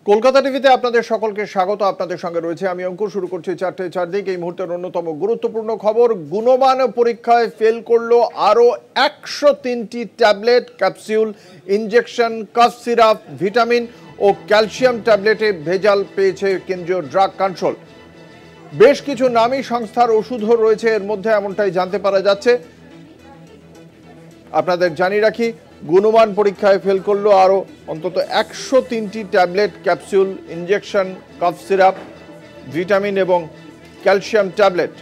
কলকাতা টিভিতে আপনাদের সকলকে স্বাগত। আপনাদের সঙ্গে রয়েছে আমি অঙ্কুর। শুরু করছি চারটে চারদিক। এই মুহূর্তের অন্যতম গুরুত্বপূর্ণ খবর, গুণমান পরীক্ষায় ফেল করলো আরও 103টি tablet, capsule, injection, cough syrup, vitamin ও ক্যালসিয়াম ট্যাবলেটে ভেজাল পেয়েছে কেন্দ্রীয় ড্রাগ কন্ট্রোল। বেশ কিছু নামী সংস্থার ওষুধও রয়েছে এর মধ্যে, এমনটাই জানতে পারা যাচ্ছে। আপনাদের জানিয়ে রাখি, গুণমান পরীক্ষায় ফেল করলো আরও অন্তত 103টি tablet, capsule, injection, cough syrup, vitamin এবং ক্যালসিয়াম ট্যাবলেট।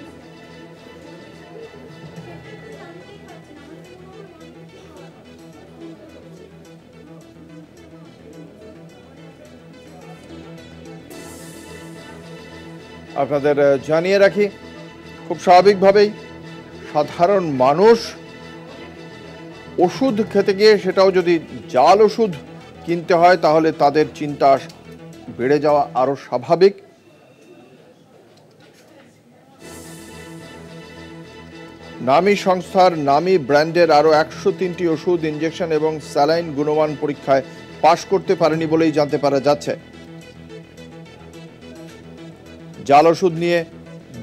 আপনাদের জানিয়ে রাখি, খুব স্বাভাবিকভাবেই সাধারণ মানুষ ওষুধ খেতে গিয়ে, সেটাও যদি জাল ওষুধ কিনতে হয়, তাহলে তাদের চিন্তা বেড়ে যাওয়া আরও স্বাভাবিক। নামী সংস্থার নামী ব্র্যান্ডের আরও 103টি ওষুধ, ইনজেকশন এবং স্যালাইন গুণমান পরীক্ষায় পাশ করতে পারেনি বলেই জানতে পারা যাচ্ছে। জাল ওষুধ নিয়ে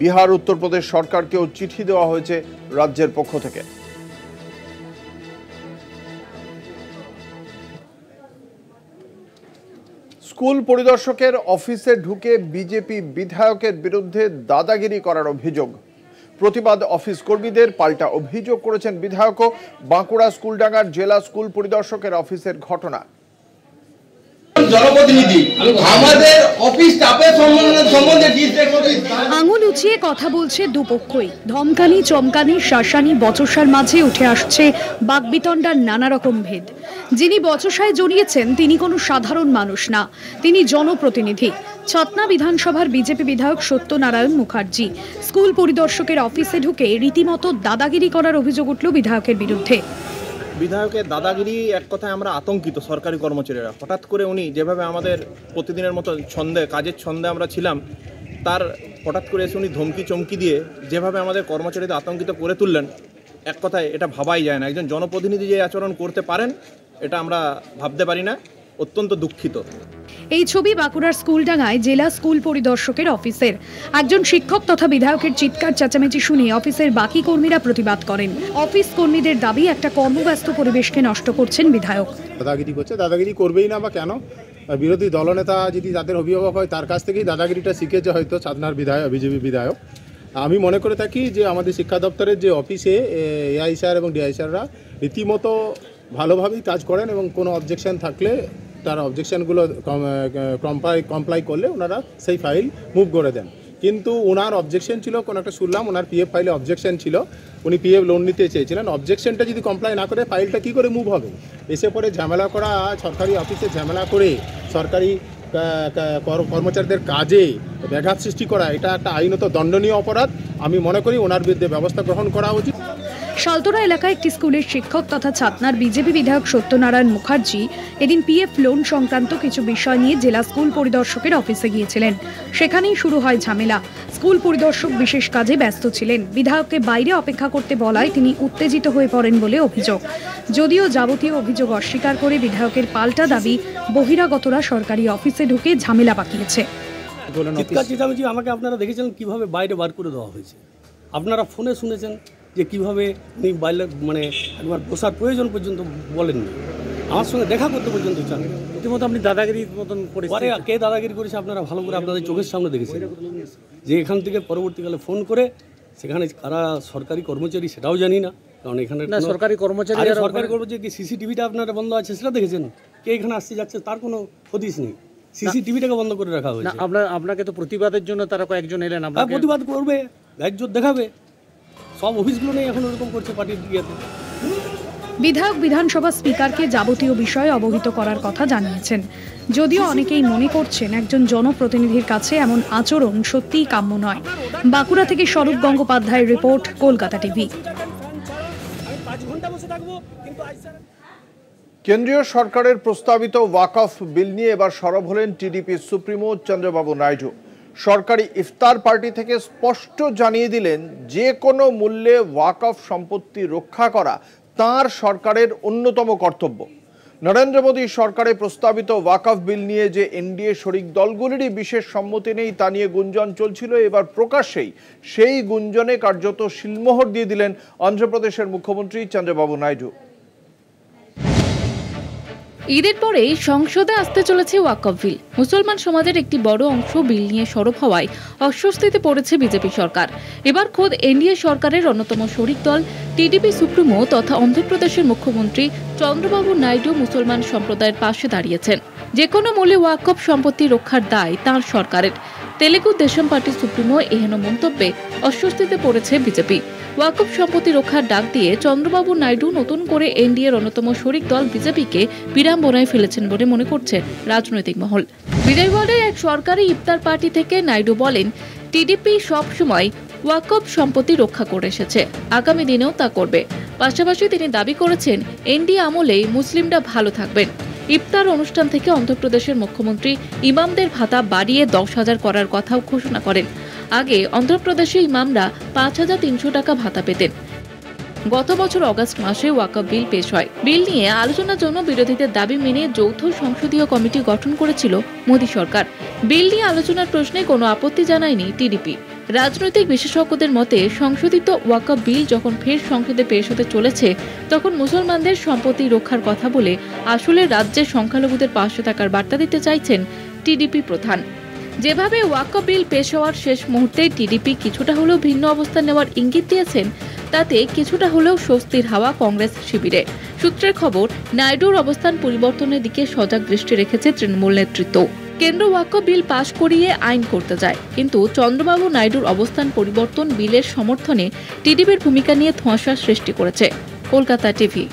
বিহার, উত্তরপ্রদেশ সরকারকেও চিঠি দেওয়া হয়েছে রাজ্যের পক্ষ থেকে। স্কুল পরিদর্শকের অফিসে ঢুকে বিজেপি বিধায়কের বিরুদ্ধে দাদাগিরি করার অভিযোগ। প্রতিবাদ অফিস কর্মীদের, পাল্টা অভিযোগ করেছেন বিধায়কও। বাঁকুড়া স্কুলডাঙ্গার জেলা স্কুল পরিদর্শকের অফিসের ঘটনা। জনপ্রতিনিধি আমাদের অফিস স্টাফের সম্বন্ধে আঙুল উঁচিয়ে কথা বলছে দুপক্ষই। ধমকানি, চমকানি, শাসানি, বচসার মাঝে উঠে আসছে বাকবিতণ্ডার নানা রকম ভেদ। যিনি বচসায় জড়িয়েছেন তিনি কোনো সাধারণ মানুষ না, তিনি জনপ্রতিনিধি। ছাতনা বিধানসভার বিজেপি বিধায়ক সত্যনারায়ণ মুখার্জি স্কুল পরিদর্শকের অফিসে ঢুকে রীতিমতো দাদাগিরি করার অভিযোগ উঠল বিধায়কের বিরুদ্ধে। বিধায়কের দাদাগিরি, এক কথায় আমরা আতঙ্কিত সরকারি কর্মচারীরা। হঠাৎ করে উনি যেভাবে আমাদের প্রতিদিনের মতো কাজের ছন্দে আমরা ছিলাম, তার হঠাৎ করে এসে উনি ধমকি চমকি দিয়ে যেভাবে আমাদের কর্মচারীদের আতঙ্কিত করে তুললেন, এক কথায় এটা ভাবাই যায় না। একজন জনপ্রতিনিধি যে আচরণ করতে পারেন, এটা আমরা ভাবতে পারি না। অত্যন্ত দুঃখিত। এই ছবি বাঁকুড়ার স্কুলডাঙ্গায় জেলা স্কুল পরিদর্শকের অফিসের। একজন শিক্ষক তথা বিধায়কের চিৎকার চেঁচামেচি শুনে অফিসের বাকি কর্মীরা প্রতিবাদ করেন। অফিস কর্মীদের দাবি, একটা কর্মব্যস্ত পরিবেশকে নষ্ট করছেন বিধায়ক। দাদাগিরি করছে, দাদাগিরি করবেই না বা কেন? বিরোধী দলনেতা যদি তাদের অভিভাবক হয়, তার কাছ থেকেই দাদাগিরিটা শিখেছে হয়তো ছাতনার বিধায়ক, বিজেপি বিধায়ক। আমি মনে করে থাকি যে আমাদের শিক্ষা দপ্তরের যে অফিসে এআই স্যার এবং ডিআই স্যাররা রীতিমতো ভালোভাবেই কাজ করেন এবং কোনো অবজেকশন থাকলে তার অবজেকশনগুলো কমপ্লাই করলে ওনারা সেই ফাইল মুভ করে দেন। কিন্তু ওনার অবজেকশন ছিল, কোনো একটা শুনলাম ওনার পিএফ ফাইলে অবজেকশন ছিল, উনি পিএফ লোন নিতে চেয়েছিলেন। অবজেকশনটা যদি কমপ্লাই না করে ফাইলটা কী করে মুভ হবে? এসে পরে ঝামেলা করা, সরকারি অফিসে ঝামেলা করে সরকারি কর্মচারীদের কাজে ব্যাঘাত সৃষ্টি করা, এটা একটা আইনত দণ্ডনীয় অপরাধ। আমি মনে করি ওনার বিরুদ্ধে ব্যবস্থা গ্রহণ করা উচিত। শালতোরা এলাকায় একটি স্কুলের শিক্ষক তথা ছাতনার বিজেপি বিধায়ক সত্যনারায়ণ মুখার্জি এদিন পিএফ লোন সংক্রান্ত কিছু বিষয় নিয়ে জেলা স্কুল পরিদর্শকের অফিসে গিয়েছিলেন। সেখানেই শুরু হয় ঝামেলা। স্কুল পরিদর্শক বিশেষ কাজে ব্যস্ত ছিলেন। বিধায়ককে বাইরে অপেক্ষা করতে বলায় তিনি উত্তেজিত হয়ে পড়েন বলে অভিযোগ। যদিও যাবতীয় অভিযোগ অস্বীকার করে বিধায়কের পাল্টা দাবি, বহিরাগতরা সরকারি অফিসে ঢুকে ঝামেলা পাকিয়েছে। আমাকে আপনারা দেখেছেন কিভাবে বাইরে বার করে দেওয়া হয়েছে, আপনারা ফোনে শুনেছেন যে কীভাবে উনি বাইরে মানে একবার বসার প্রয়োজন পর্যন্ত বলেননি, আমার সঙ্গে দেখা করতে পর্যন্ত চান। রীতিমতো আপনি দাদাগিরির মতন পরে কে দাদাগিরি করেছে আপনারা ভালো করে আপনাদের চোখের সামনে দেখেছেন। যে এখান থেকে পরবর্তীকালে ফোন করে সেখানে কারা সরকারি কর্মচারী সেটাও জানি না, কারণ এখানে সরকারি কর্মচারী কি সিসিটিভিটা আপনারা বন্ধ আছে সেটা দেখেছেন? কে এখানে আসছে যাচ্ছে তার কোনো হদিশ নেই, সিসিটিভিটাকে বন্ধ করে রাখা হয়েছে। আপনাকে তো প্রতিবাদের জন্য তারা কয়েকজন এলেন, প্রতিবাদ করবে, গাইজোর দেখাবে, সব অফিসগুলো নেই এখন ওরকম করছে পার্টির দিকে। বিধায়ক বিধানসভা স্পিকারকে যাবতীয় বিষয়ে অবহিত করার কথা জানিয়েছেন। যদিও অনেকেই মনে করছেন একজন জনপ্রতিনিধির কাছে এমন আচরণ সত্যিই কাম্য নয়। বাঁকুড়া থেকে স্বরূপ গঙ্গোপাধ্যায়ের রিপোর্ট, কলকাতা টিভি। কেন্দ্রীয় সরকারের প্রস্তাবিত ওয়াকফ বিল নিয়ে এবার সরব হলেন টিডিপি সুপ্রিমো চন্দ্রবাবু নাইডু। সরকারি ইফতার পার্টি থেকে স্পষ্ট জানিয়ে দিলেন, যে কোনো মূল্যে ওয়াকফ সম্পত্তি রক্ষা করা তাঁর সরকারের অন্যতম কর্তব্য। নরেন্দ্র মোদী সরকারের প্রস্তাবিত ওয়াকফ বিল নিয়ে যে এনডিএ শরিক দলগুলিরই বিশেষ সম্মতি নেই তা নিয়ে গুঞ্জন চলছিল, এবার প্রকাশ্যেই সেই গুঞ্জনে কার্যত শিলমোহর দিয়ে দিলেন অন্ধ্রপ্রদেশের মুখ্যমন্ত্রী চন্দ্রবাবু নাইডু। ঈদের পরেই সংসদে আসতে চলেছে ওয়াকফ বিল। মুসলমান সমাজের একটি বড় অংশ বিল নিয়ে সরব হওয়ায় অস্বস্তিতে পড়েছে বিজেপি সরকার। এবার খোদ এনডিএ সরকারের অন্যতম শরিক দল টিডিপি সুপ্রিমো তথা অন্ধ্রপ্রদেশের মুখ্যমন্ত্রী চন্দ্রবাবু নাইডু মুসলমান সম্প্রদায়ের পাশে দাঁড়িয়েছেন। যে কোনো মূল্যে ওয়াকফ সম্পত্তি রক্ষার দায় তাঁর সরকারের। তেলেগু দেশম পার্টির সুপ্রিমো এহেন মন্তব্যে অস্বস্তিতে পড়েছে বিজেপি। ওয়াকফ সম্পত্তি রক্ষার ডাক দিয়ে চন্দ্রবাবু নাইডু নতুন করে এনডিএর অন্যতম শরিক দল বিজেপিকে বিড়ম্বনায় ফেলেছেন বলে মনে করছে রাজনৈতিক মহল। বিজয়ওয়াড়ায় এক সরকারি ইফতার পার্টি থেকে নাইডু বলেন, টিডিপি সবসময় ওয়াকফ সম্পত্তি রক্ষা করে এসেছে, আগামী দিনেও তা করবে। পাশাপাশি তিনি দাবি করেছেন, এনডিএ আমলে মুসলিমরা ভালো থাকবেন। ইফতার অনুষ্ঠান থেকে অন্ধ্রপ্রদেশের মুখ্যমন্ত্রী ইমামদের ভাতা বাড়িয়ে 10,000 করার কথাও ঘোষণা করেন। আগে অন্ধ্রপ্রদেশে ইমামরা 5,300 টাকা ভাতা পেতেন। গত বছর অগাস্ট মাসে ওয়াকফ বিল পেশ হয়। বিল নিয়ে আলোচনার জন্য বিরোধীদের দাবি মেনে যৌথ সংসদীয় কমিটি গঠন করেছিল মোদী সরকার। বিল নিয়ে আলোচনার প্রশ্নে কোনো আপত্তি জানায়নি টিডিপি। রাজনৈতিক বিশেষজ্ঞদের মতে, সংশোধিত ওয়াকফ বিল যখন ফের সংসদে পেশ হতে চলেছে, তখন মুসলমানদের সম্পত্তি রক্ষার কথা বলে আসলে রাজ্যের সংখ্যালঘুদের পাশে থাকার বার্তা দিতে চাইছেন টিডিপি প্রধান। যেভাবে ওয়াকফ বিল পেশ হওয়ার শেষ মুহূর্তে টিডিপি কিছুটা হলেও ভিন্ন অবস্থান নেওয়ার ইঙ্গিত দিয়েছেন, তাতে কিছুটা হলেও স্বস্তির হাওয়া কংগ্রেস শিবিরে। সূত্রের খবর, নাইডুর অবস্থান পরিবর্তনের দিকে সজাগ দৃষ্টি রেখেছে তৃণমূল নেতৃত্ব। কেন্দ্র ওয়াকফ বিল পাশ করিয়ে আইন করতে যায়, কিন্তু চন্দ্রবাবু নাইডুর অবস্থান পরিবর্তন বিলের সমর্থনে টিডিপির ভূমিকা নিয়ে ধোঁয়াশা সৃষ্টি করেছে। কলকাতা টিভি।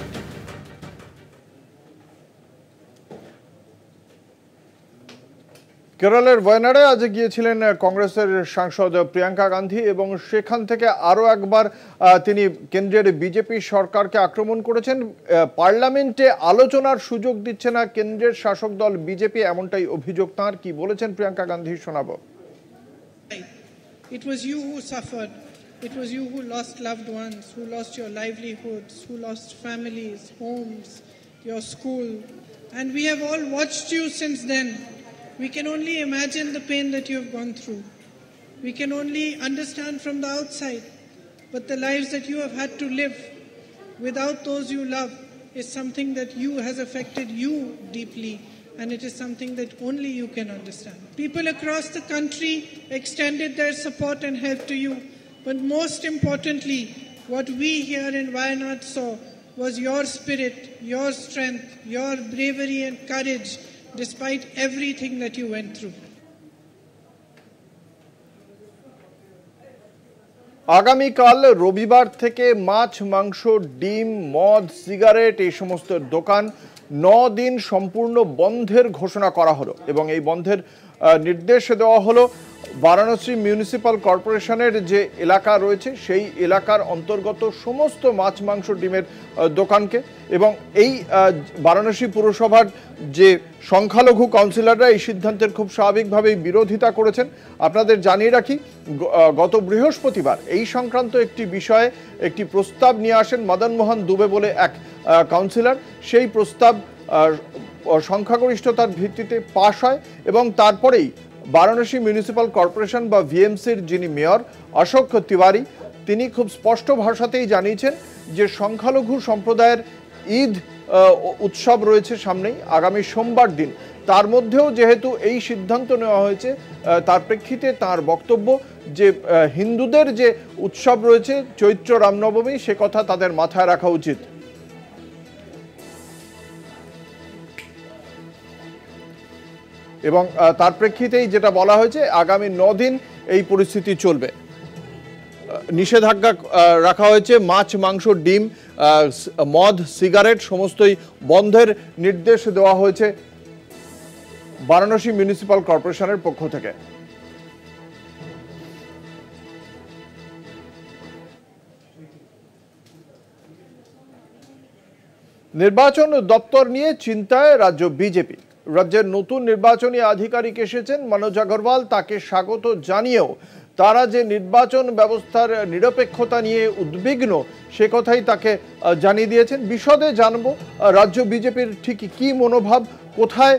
কেরলের ওয়ায়নাডে আজ গিয়েছিলেন কংগ্রেসের সাংসদ প্রিয়াঙ্কা গান্ধী এবং সেখান থেকে আরও একবার তিনি কেন্দ্রের বিজেপি সরকারকে আক্রমণ করেছেন। পার্লামেন্টে আলোচনার সুযোগ দিচ্ছে না কেন্দ্রের শাসক দল বিজেপি, এমনটাই অভিযোগ তাঁর। কি বলেছেন প্রিয়াঙ্কা গান্ধী শোনাবো। It was you who suffered. It was you who lost loved ones, who lost your livelihoods, who lost families, homes, your school. And we have all watched you since then. We can only imagine the pain that you have gone through. We can only understand from the outside. But the lives that you have had to live without those you love is something that has affected you deeply. And it is something that only you can understand. People across the country extended their support and help to you. But most importantly, what we here in Wayanad saw was your spirit, your strength, your bravery and courage, despite everything that you went through. আগামীকাল রবিবার থেকে মাছ, মাংস, ডিম, মদ, cigarette এই সমস্ত দোকান 9 দিন সম্পূর্ণ বন্ধের ঘোষণা করা হলো এবং এই বন্ধের নির্দেশ দেওয়া হলো বারাণসী মিউনিসিপ্যাল কর্পোরেশনের যে এলাকা রয়েছে সেই এলাকার অন্তর্গত সমস্ত মাছ, মাংস, ডিমের দোকানকে। এবং এই বারাণসী পুরসভার যে সংখ্যালঘু কাউন্সিলররা এই সিদ্ধান্তের খুব স্বাভাবিকভাবেই বিরোধিতা করেছেন। আপনাদের জানিয়ে রাখি, গত বৃহস্পতিবার এই সংক্রান্ত একটি বিষয়ে একটি প্রস্তাব নিয়ে আসেন মদন মোহন দুবে বলে এক কাউন্সিলর। সেই প্রস্তাব সংখ্যাগরিষ্ঠতার ভিত্তিতে পাশ হয় এবং তারপরেই বারাণসী মিউনিসিপ্যাল কর্পোরেশন বা ভিএমসির যিনি মেয়র অশোক তিওয়ারি, তিনি খুব স্পষ্ট ভাষাতেই জানিয়েছেন যে সংখ্যালঘু সম্প্রদায়ের ঈদ উৎসব রয়েছে সামনেই আগামী সোমবার দিন। তার মধ্যেও যেহেতু এই সিদ্ধান্ত নেওয়া হয়েছে, তার প্রেক্ষিতে তার বক্তব্য যে হিন্দুদের যে উৎসব রয়েছে চৈত্র রামনবমী, সে কথা তাদের মাথায় রাখা উচিত। এবং তার প্রেক্ষিতেই যেটা বলা হয়েছে, আগামী 9 দিন এই পরিস্থিতি চলবে। নিষেধাজ্ঞা রাখা হয়েছে, মাছ, মাংস, ডিম, মদ, সিগারেট সমস্তই বন্ধের নির্দেশ দেওয়া হয়েছে বারাণসী মিউনিসিপ্যাল কর্পোরেশনের পক্ষ থেকে। নির্বাচন দপ্তর নিয়ে চিন্তায় রাজ্য বিজেপি। রাজ্যের নতুন নির্বাচনী আধিকারিক এসেছেন মনোজ আগরওয়াল, তাকে স্বাগত জানিয়েও তারা যে নির্বাচন ব্যবস্থার নিরপেক্ষতা নিয়ে উদ্বিগ্ন সে কথাই তাকে জানিয়ে দিয়েছেন। বিশদে জানবো রাজ্য বিজেপির ঠিক কি মনোভাব, কোথায়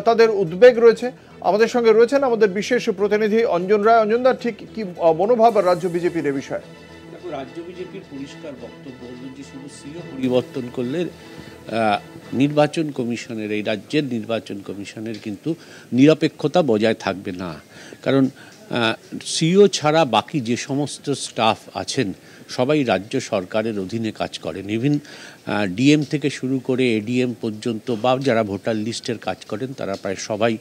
তাদের উদ্বেগ রয়েছে। আমাদের সঙ্গে রয়েছেন আমাদের বিশেষ প্রতিনিধি অঞ্জন রায়। অঞ্জনদার ঠিক কি মনোভাব রাজ্য বিজেপির এ বিষয়ে? দেখো, রাজ্য বিজেপির পরিষ্কার বক্তব্য হলো যে শুধু সিও পরিবর্তন করলে নির্বাচন কমিশনের, এই রাজ্যের নির্বাচন কমিশনের কিন্তু নিরপেক্ষতা বজায় থাকবে না। কারণ সিও ছাড়া বাকি যে সমস্ত স্টাফ আছেন সবাই রাজ্য সরকারের অধীনে কাজ করেন। ইভিন ডিএম থেকে শুরু করে এডিএম পর্যন্ত বা যারা ভোটার লিস্টের কাজ করেন তারা প্রায় সবাই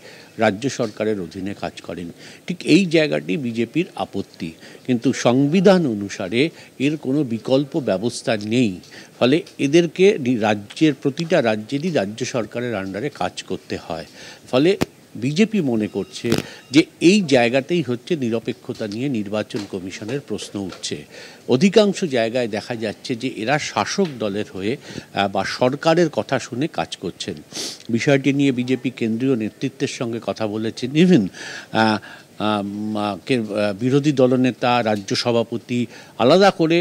রাজ্য সরকারের অধীনে কাজ করেন। ঠিক এই জায়গাটি বিজেপির আপত্তি, কিন্তু সংবিধান অনুসারে এর কোনো বিকল্প ব্যবস্থা নেই। ফলে এদেরকে রাজ্যের প্রতিটা রাজ্যেরই রাজ্য সরকারের আন্ডারে কাজ করতে হয়। ফলে বিজেপি মনে করছে যে এই জায়গাতেই হচ্ছে নিরপেক্ষতা নিয়ে নির্বাচন কমিশনের প্রশ্ন উঠছে। অধিকাংশ জায়গায় দেখা যাচ্ছে যে এরা শাসক দলের হয়ে বা সরকারের কথা শুনে কাজ করছেন। বিষয়টি নিয়ে বিজেপি কেন্দ্রীয় নেতৃত্বের সঙ্গে কথা বলেছেন। ইভেন বিরোধী দলনেতা, রাজ্য সভাপতি, আলাদা করে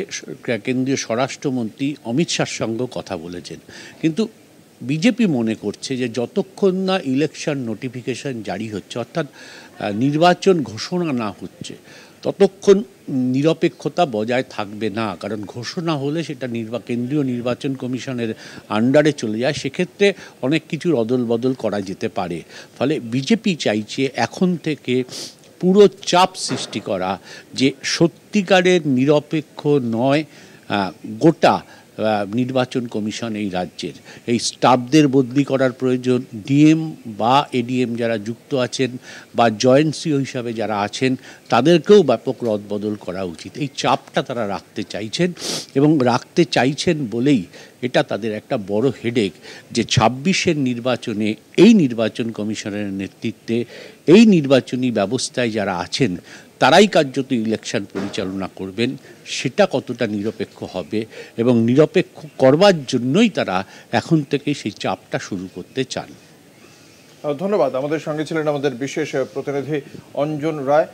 কেন্দ্রীয় স্বরাষ্ট্রমন্ত্রী অমিত শাহর সঙ্গেও কথা বলেছেন। কিন্তু বিজেপি মনে করছে যে যতক্ষণ না ইলেকশন নোটিফিকেশন জারি হচ্ছে, অর্থাৎ নির্বাচন ঘোষণা না হচ্ছে, ততক্ষণ নিরপেক্ষতা বজায় থাকবে না। কারণ ঘোষণা হলে সেটা কেন্দ্রীয় নির্বাচন কমিশনের আন্ডারে চলে যায়, সেক্ষেত্রে অনেক কিছুর অদল বদল করা যেতে পারে। ফলে বিজেপি চাইছে এখন থেকে পুরো চাপ সৃষ্টি করা যে সত্যিকারের নিরপেক্ষ নয় গোটা নির্বাচন কমিশন এই রাজ্যের। এই স্টাফদের বদলি করার প্রয়োজন। ডিএম বা এডিএম যারা যুক্ত আছেন বা জয়েন্ট সিও হিসাবে যারা আছেন তাদেরকেও ব্যাপক রদবদল করা উচিত। এই চাপটা তারা রাখতে চাইছেন এবং রাখতে চাইছেন বলেই এটা তাদের একটা বড় হেডেক যে 26-এর নির্বাচনে এই নির্বাচন কমিশনের নেতৃত্বে এই নির্বাচনী ব্যবস্থায় যারা আছেন তারাই কার্যত ইলেকশন পরিচালনা করবেন। সেটা কতটা নিরপেক্ষ হবে এবং নিরপেক্ষ করবার জন্যই তারা এখন থেকে সেই চাপটা শুরু করতে চান। ধন্যবাদ। আমাদের সঙ্গে ছিলেন আমাদের বিশেষ প্রতিনিধি অঞ্জন রায়।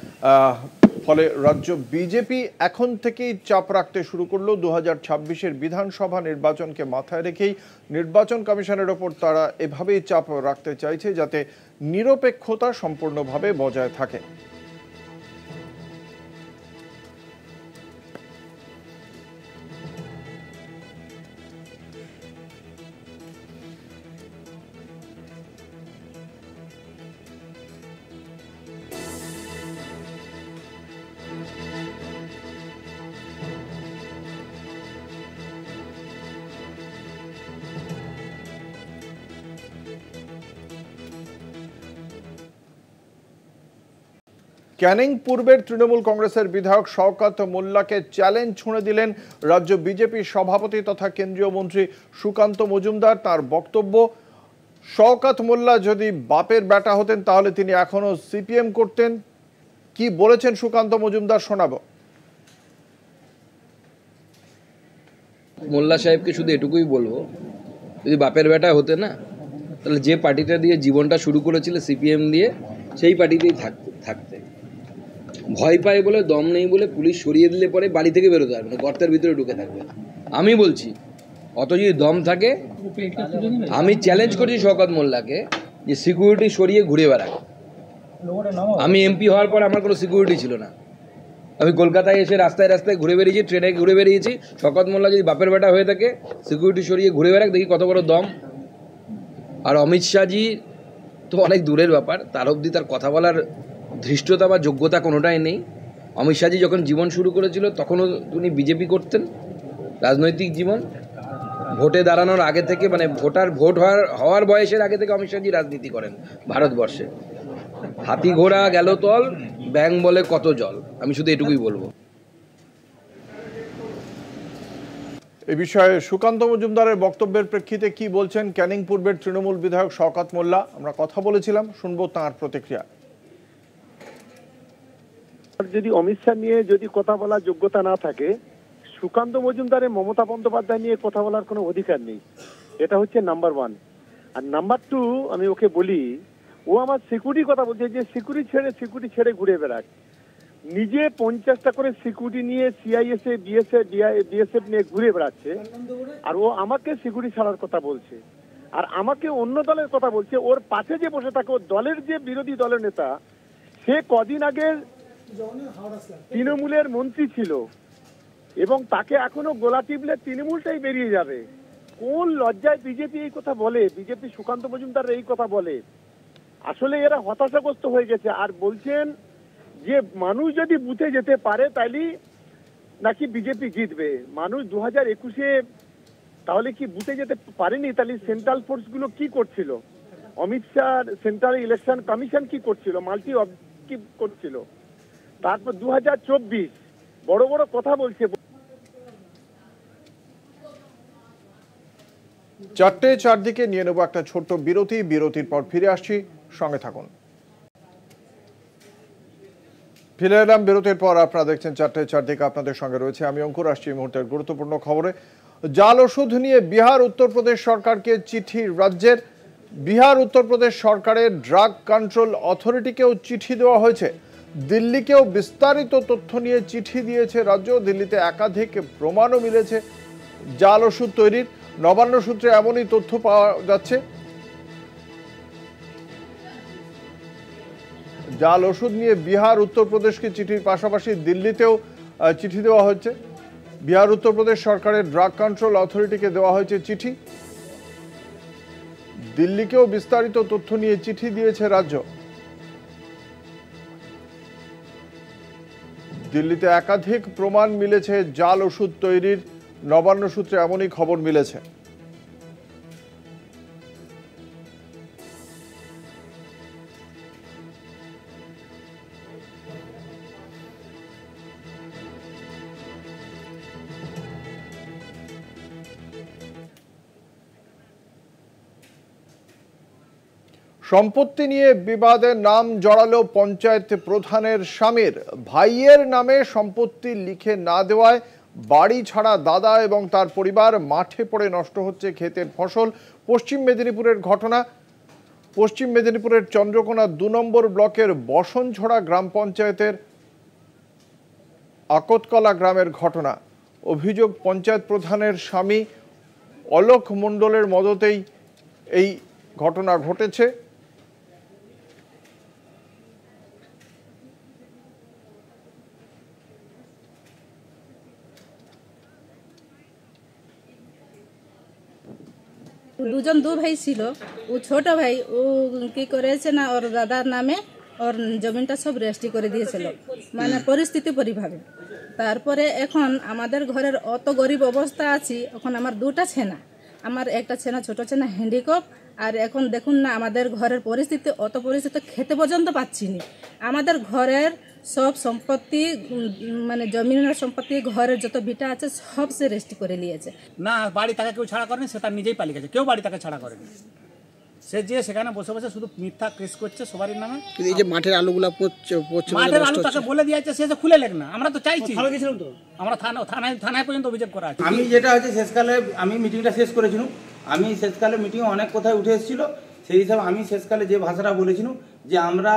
ফলে রাজ্য বিজেপি এখন থেকেই চাপ রাখতে শুরু করলো। 2026-এর বিধানসভা নির্বাচনকে মাথায় রেখেই নির্বাচন কমিশনের ওপর তারা এভাবেই চাপ রাখতে চাইছে যাতে নিরপেক্ষতা সম্পূর্ণভাবে বজায় থাকে। ক্যানিং পূর্বের তৃণমূল কংগ্রেসের বিধায়ক শওকত মোল্লাকে চ্যালেঞ্জ ছুঁড়ে দিলেন রাজ্য বিজেপি সভাপতি তথা কেন্দ্রীয় মন্ত্রী সুকান্ত মজুমদার। তার বক্তব্য, শওকত মোল্লা যদি বাপের বেটা হতেন তাহলে তিনি এখনো সিপিএম করতেন। কি বলেছেন সুকান্ত মজুমদার শোনাবো। মোল্লা সাহেবকে শুধু এটুকুই বলবো, যদি বাপের বেটা হতে না তাহলে যে পার্টিটা দিয়ে জীবনটা শুরু করেছিল সিপিএম দিয়ে, সেই পার্টিতেই থাকতে। ভয় পায় বলে, দম নেই বলে পুলিশ সরিয়ে দিলে পরে বাড়ি থেকে বেরোতে পারবে না, গর্তের ভিতরে ঢুকে থাকবে। আমি বলছি অত যদি দম থাকে, আমি চ্যালেঞ্জ করছি শওকত মোল্লাকে যে সিকিউরিটি সরিয়ে ঘুরে বেড়াক। আমি এমপি হওয়ার পর আমার কোনো সিকিউরিটি ছিল না, আমি কলকাতায় এসে রাস্তায় রাস্তায় ঘুরে বেরিয়েছি, ট্রেনে ঘুরে বেরিয়েছি। শওকত মোল্লা যদি বাপের বেটা হয়ে থাকে, সিকিউরিটি সরিয়ে ঘুরে বেড়াক, দেখি কত বড় দম। আর অমিত শাহজি তো অনেক দূরের ব্যাপার, তার অবধি তার কথা বলার ধৃষ্টতা বা যোগ্যতা কোনোটাই নেই। অমিত শাহজি যখন জীবন শুরু করেছিল তখনও উনি বিজেপি করতেন। রাজনৈতিক জীবন ভোটে দাঁড়ানোর আগে থেকে, মানে ভোট হওয়ার বয়সের আগে থেকে অমিত শাহজি রাজনীতি করেন ভারতবর্ষে। হাতি ঘোড়া গেল তল, ব্যাং বলে কত জল। আমি শুধু এটুকুই বলবো। এই বিষয়ে সুকান্ত মজুমদারের বক্তব্যের প্রেক্ষিতে কি বলছেন ক্যানিং পূর্বের তৃণমূল বিধায়ক শওকত মোল্লা, আমরা কথা বলেছিলাম, শুনবো তাঁর প্রতিক্রিয়া। যদি অমিত শাহ নিয়ে যদি কথা বলার যোগ্যতা না থাকে, সুকান্ত মজুমদারের মমতা বন্দ্যোপাধ্যায় নিয়ে কথা বলার কোনো অধিকার নেই। এটা হচ্ছে নাম্বার 1। আর নাম্বার 2, আমি ওকে বলি, ও আমার সিকিউরিটির কথা বলছে যে সিকিউরিটি ছেড়ে ঘুরে বেড়াক। নিজে 50টা করে সিকিউরিটি নিয়ে সিআইএসএ বিএসএফ নিয়ে ঘুরে বেড়াচ্ছে, আর ও আমাকে সিকিউরিটি ছাড়ার কথা বলছে, আর আমাকে অন্য দলের কথা বলছে। ওর পাশে যে বসে থাকে ওর দলের যে বিরোধী দলের নেতা, সে কদিন আগে তৃণমূলের মন্ত্রী ছিল এবং তাকে এখনো গোলা টিপলে তৃণমূলটাই বেরিয়ে যাবে। কোন লজ্জায় বিজেপি এই কথা বলে? বিজেপি সুকান্ত মজুমদার এই কথা বলে? আসলে এরা হতাশাগ্রস্ত হয়ে গেছে। আর বলছেন যে মানুষ যদি বুথে যেতে পারে তাইলে নাকি বিজেপি জিতবে। মানুষ 2021-এ তাহলে কি বুথে যেতে পারেনি? তাহলে সেন্ট্রাল ফোর্স গুলো কি করছিল? Amit Shah central election commission কি করছিল? মাল্টি কি করছিল? তারপর 2024 বড় বড় কথা বলছে। 4:04 দিকে নিয়ে নেব একটা ছোট্ট বিরতি। বিরতির পর ফিরে আসছি, সঙ্গে থাকুন। ফিরে এলাম বিরতির পর। আপনারা দেখছেন 4:04 দিকে, আপনাদের সঙ্গে রয়েছে আমি অঙ্কুর। আসছি এই মুহূর্তের গুরুত্বপূর্ণ খবরে। জাল ওষুধ নিয়ে বিহার উত্তরপ্রদেশ সরকারকে চিঠি রাজ্যের। বিহার উত্তরপ্রদেশ সরকারের ড্রাগ কন্ট্রোল অথরিটিকেও চিঠি দেওয়া হয়েছে। দিল্লিকেও বিস্তারিত তথ্য নিয়ে চিঠি দিয়েছে রাজ্য। দিল্লিতে একাধিক প্রমাণও মিলেছে জাল ওষুধ তৈরির। নবান্ন সূত্রে এমনই তথ্য পাওয়া যাচ্ছে। জাল ওষুধ নিয়ে বিহার উত্তরপ্রদেশকে চিঠির পাশাপাশি দিল্লিতেও চিঠি দেওয়া হচ্ছে। বিহার উত্তরপ্রদেশ সরকারের ড্রাগ কন্ট্রোল অথরিটিকে দেওয়া হয়েছে চিঠি। দিল্লিকেও বিস্তারিত তথ্য নিয়ে চিঠি দিয়েছে রাজ্য। দিল্লিতে একাধিক প্রমাণ মিলেছে জাল ওষুধ তৈরির। নবান্ন সূত্রে এমনই খবর মিলেছে। সম্পত্তি নিয়ে বিবাদের নাম জড়ালো পঞ্চায়েত প্রধানের স্বামীর। ভাইয়ের নামে সম্পত্তি লিখে না দেওয়ায় বাড়ি ছাড়া দাদা এবং তার পরিবার, মাঠে পড়ে নষ্ট হচ্ছে ক্ষেতের ফসল। পশ্চিম মেদিনীপুরের ঘটনা। পশ্চিম মেদিনীপুরের চন্দ্রকোনা 2 নম্বর ব্লকের বসনছড়া গ্রাম পঞ্চায়েতের আকতকলা গ্রামের ঘটনা। অভিযোগ, পঞ্চায়েত প্রধানের স্বামী অলোক মণ্ডলের মদতেই এই ঘটনা ঘটেছে। দুজন দু ভাই ছিল। ও ছোট ভাই ও কি করেছে না, ওর দাদার নামে ওর জমিটা সব রেজিস্ট্রি করে দিয়েছিল, মানে পরিস্থিতি পরিভাবে। তারপরে এখন আমাদের ঘরের অত গরিব অবস্থা আছি। এখন আমার 2টা ছেনা, আমার একটা ছেনা ছোট ছেনা হ্যান্ডিক্যাপ। আর এখন দেখুন না আমাদের ঘরের পরিস্থিতি, অত পরিস্থিতি খেতে পর্যন্ত পাচ্ছি না। আমাদের ঘরের সব সম্পত্তি, মানে জমিনের সম্পত্তি, ঘরের যত ভিটা আছে সব সে রেজিস্ট্রি করে নিয়েছে। না বাড়ি তাকে কেউ ছাড়া করেনি, সে তার নিজেই পালিয়ে গেছে। কেউ বাড়ি তাকে ছাড়া করেনি। সে যে সেখানে বসে বসে শুধু মিথ্যা কেস করছে সবারই নামে। এই যে মাঠের আলুগুলা মাঠের আলু তাকে বলে দিয়েছে, সে খুলে লেখ না। আমরা তো চাইছি, আমরা থানায় পর্যন্ত অভিযোগ করা আছে। আমি যেটা হচ্ছে শেষকালে আমি মিটিংটা শেষ করেছিলাম। আমি শেষকালে মিটিং অনেক কথাই উঠে এসেছিল। সেই হিসাবে আমি শেষকালে যে ভাষাটা বলেছিলাম যে আমরা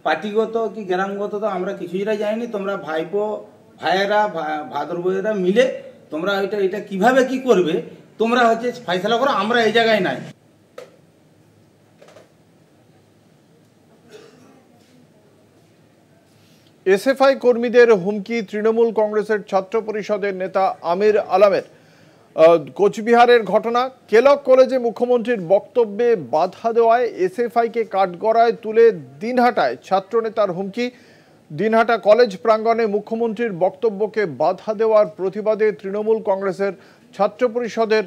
পার্টিগত কি গ্রামগত তো আমরা কিছুটা যাইনি, তোমরা ভাইপো ভাইয়েরা ভাদর বইয়েরা মিলে তোমরা এটা কিভাবে কি করবে তোমরা হচ্ছে ফয়সালা করো, আমরা এই জায়গায় নাই। এসএফআই কর্মীদের হুমকি তৃণমূল কংগ্রেসের ছাত্র পরিষদের নেতা আমির আলমের। কোচবিহারের ঘটনা। কেলক কলেজে মুখ্যমন্ত্রীর বক্তব্যে বাধা দেওয়ায় এসএফআইকে কাঠগড়ায় তুলে দিনহাটায় ছাত্রনেতার হুমকি। দিনহাটা কলেজ প্রাঙ্গণে মুখ্যমন্ত্রীর বক্তব্যকে বাধা দেওয়ার প্রতিবাদে তৃণমূল কংগ্রেসের ছাত্র পরিষদের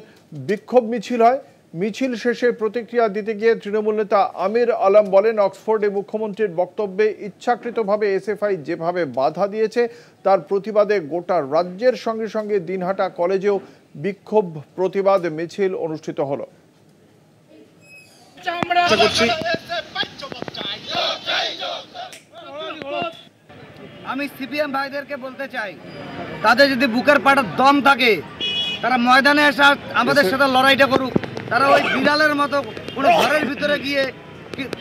বিক্ষোভ মিছিল হয়। মিছিল শেষে প্রতিক্রিয়া দিতে গিয়ে তৃণমূল নেতা আমির আলম বলেন, অক্সফোর্ডে মুখ্যমন্ত্রীর বক্তব্যে ইচ্ছাকৃতভাবে এসএফআই যেভাবে বাধা দিয়েছে তার প্রতিবাদে গোটা রাজ্যের সঙ্গে সঙ্গে দিনহাটা কলেজেও বিক্ষোভ প্রতিবাদ মিছিল অনুষ্ঠিত হলো। আমি সিপিএম ভাইদেরকে বলতে চাই, তাদের যদি বুকের পাটার দম থাকে তারা ময়দানে এসে আমাদের সাথে লড়াইটা করুক। তারা ওই বিড়ালের মতো কোনো ঘরের ভিতরে গিয়ে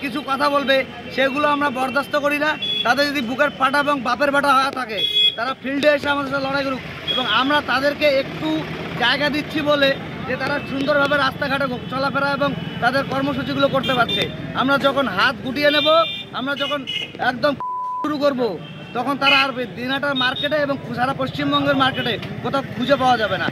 কিছু কথা বলবে, সেগুলো আমরা বরদাস্ত করি না। তাদের যদি বুকের পাটা এবং বাপের বেটা হয়ে থাকে তারা ফিল্ডে এসে আমাদের সাথে লড়াই করুক, এবং আমরা তাদেরকে একটু জায়গা দিচ্ছি বলে যে তারা সুন্দরভাবে রাস্তাঘাটে চলাফেরা এবং তাদের কর্মসূচিগুলো করতে পারছে। আমরা যখন হাত গুটিয়ে নেব, আমরা যখন একদম শুরু করব, তখন তারা আর দিনহাটার মার্কেটে এবং সারা পশ্চিমবঙ্গের মার্কেটে কোথাও খুঁজে পাওয়া যাবে না।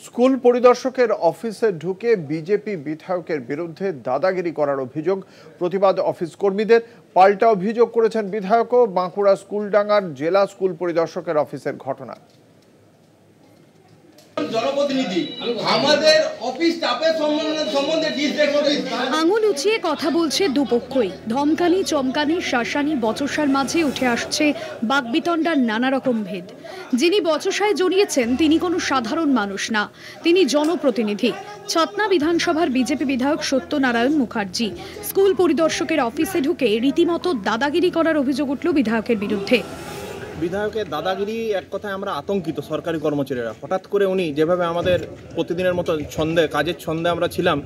স্কুল পরিদর্শকের অফিসে ঢুকে বিজেপি বিধায়কের বিরুদ্ধে দাদাগিরি করার অভিযোগ, প্রতিবাদ অফিস কর্মীদের। পাল্টা অভিযোগ করেছেন বিধায়কও। বাঁকুড়া স্কুলডাঙ্গার জেলা স্কুল পরিদর্শকের অফিসের ঘটনা। জনপ্রতিনিধি আমাদের অফিস স্টাফের সম্বন্ধে আঙুল উঁচিয়ে কথা বলছে দুপক্ষই। ধমকানি, চমকানি, শাসানি, বচসার মাঝে উঠে আসছে বাকবিতণ্ডার নানা রকম ভেদ। যিনি বচসায় জড়িয়েছেন তিনি কোনো সাধারণ মানুষ না, তিনি জনপ্রতিনিধি। ছাতনা বিধানসভার বিজেপি বিধায়ক সত্যনারায়ণ মুখার্জি স্কুল পরিদর্শকের অফিসে ঢুকে রীতিমতো দাদাগিরি করার অভিযোগ উঠল বিধায়কের বিরুদ্ধে। বিধায়কের দাদাগিরি এক কথায় আমরা আতঙ্কিত সরকারি কর্মচারীরা। হঠাৎ করে উনি যেভাবে আমাদের প্রতিদিনের মতো কাজের ছন্দে আমরা ছিলাম,